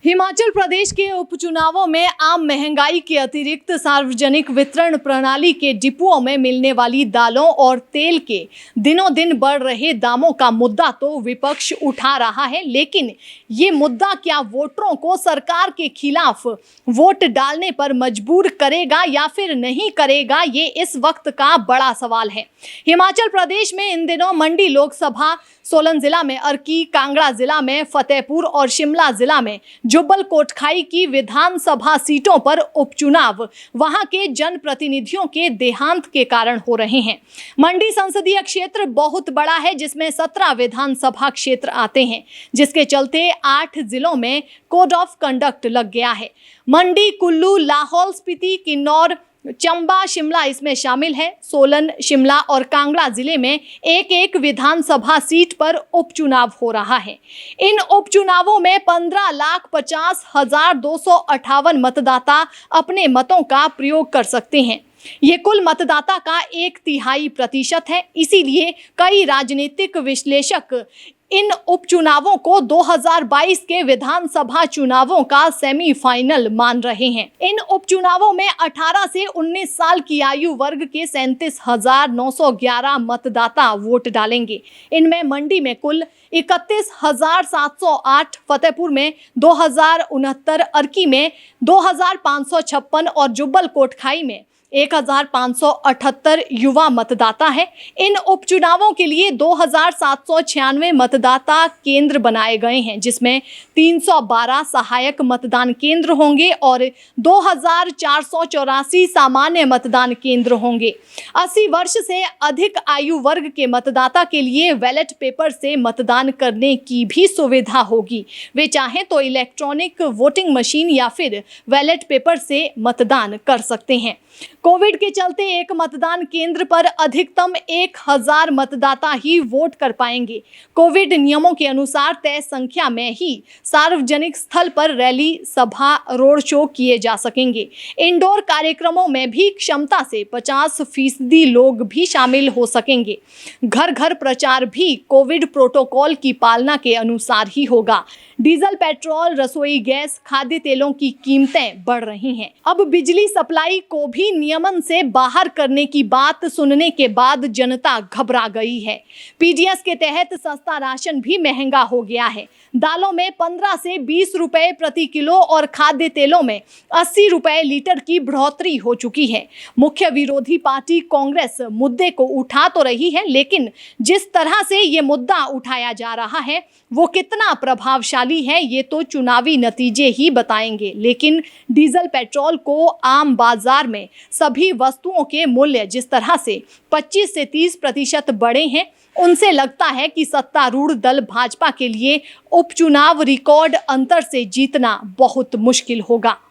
हिमाचल प्रदेश के उपचुनावों में आम महंगाई के अतिरिक्त सार्वजनिक वितरण प्रणाली के डिपुओं में मिलने वाली दालों और तेल के दिनों दिन बढ़ रहे दामों का मुद्दा तो विपक्ष उठा रहा है, लेकिन ये मुद्दा क्या वोटरों को सरकार के खिलाफ वोट डालने पर मजबूर करेगा या फिर नहीं करेगा, ये इस वक्त का बड़ा सवाल है। हिमाचल प्रदेश में इन दिनों मंडी लोकसभा, सोलन जिला में अर्की, कांगड़ा जिला में फतेहपुर और शिमला जिला में जुब्बल कोटखाई की विधानसभा सीटों पर उपचुनाव वहां के जनप्रतिनिधियों के देहांत के कारण हो रहे हैं। मंडी संसदीय क्षेत्र बहुत बड़ा है, जिसमें 17 विधानसभा क्षेत्र आते हैं, जिसके चलते 8 जिलों में कोड ऑफ कंडक्ट लग गया है। मंडी, कुल्लू, लाहौल स्पीति, किन्नौर, चंबा, शिमला इसमें शामिल है। सोलन, शिमला और कांगड़ा जिले में एक एक विधानसभा सीट पर उपचुनाव हो रहा है। इन उपचुनावों में 15,50,258 मतदाता अपने मतों का प्रयोग कर सकते हैं। ये कुल मतदाता का 1/3% है। इसीलिए कई राजनीतिक विश्लेषक इन उपचुनावों को 2022 के विधानसभा चुनावों का सेमीफाइनल मान रहे हैं। इन उपचुनावों में 18 से 19 साल की आयु वर्ग के 37,911 मतदाता वोट डालेंगे। इनमें मंडी में कुल 31,708, फतेहपुर में 2,069, अर्की में 2,556 और जुब्बल कोटखाई में 1,578 युवा मतदाता है। इन उपचुनावों के लिए 2,796 मतदाता केंद्र बनाए गए हैं, जिसमें 312 सहायक मतदान केंद्र होंगे और 2,484 सामान्य मतदान केंद्र होंगे। 80 वर्ष से अधिक आयु वर्ग के मतदाता के लिए बैलेट पेपर से मतदान करने की भी सुविधा होगी। वे चाहें तो इलेक्ट्रॉनिक वोटिंग मशीन या फिर बैलेट पेपर से मतदान कर सकते हैं। कोविड के चलते एक मतदान केंद्र पर अधिकतम 1,000 मतदाता ही वोट कर पाएंगे। कोविड नियमों के अनुसार तय संख्या में ही सार्वजनिक स्थल पर रैली, सभा, रोड शो किए जा सकेंगे। इंडोर कार्यक्रमों में भी क्षमता से 50% लोग भी शामिल हो सकेंगे। घर घर प्रचार भी कोविड प्रोटोकॉल की पालना के अनुसार ही होगा। डीजल, पेट्रोल, रसोई गैस, खाद्य तेलों की कीमतें बढ़ रही हैं। अब बिजली सप्लाई को भी नियमन से बाहर करने की बात सुनने के बाद जनता घबरा गई है। पीडीएस के तहत सस्ता राशन भी महंगा हो गया है। दालों में 15 से 20 रुपए प्रति किलो और खाद्य तेलों में 80 रुपए लीटर की बढ़ोतरी हो चुकी है। मुख्य विरोधी पार्टी कांग्रेस मुद्दे को उठा तो रही है, लेकिन जिस तरह से ये मुद्दा उठाया जा रहा है वो कितना प्रभावशाली है ये तो चुनावी नतीजे ही बताएंगे। लेकिन डीजल, पेट्रोल को आम बाजार में सभी वस्तुओं के मूल्य जिस तरह से 25 से 30% बढ़े हैं, उनसे लगता है कि सत्तारूढ़ दल भाजपा के लिए उपचुनाव रिकॉर्ड अंतर से जीतना बहुत मुश्किल होगा।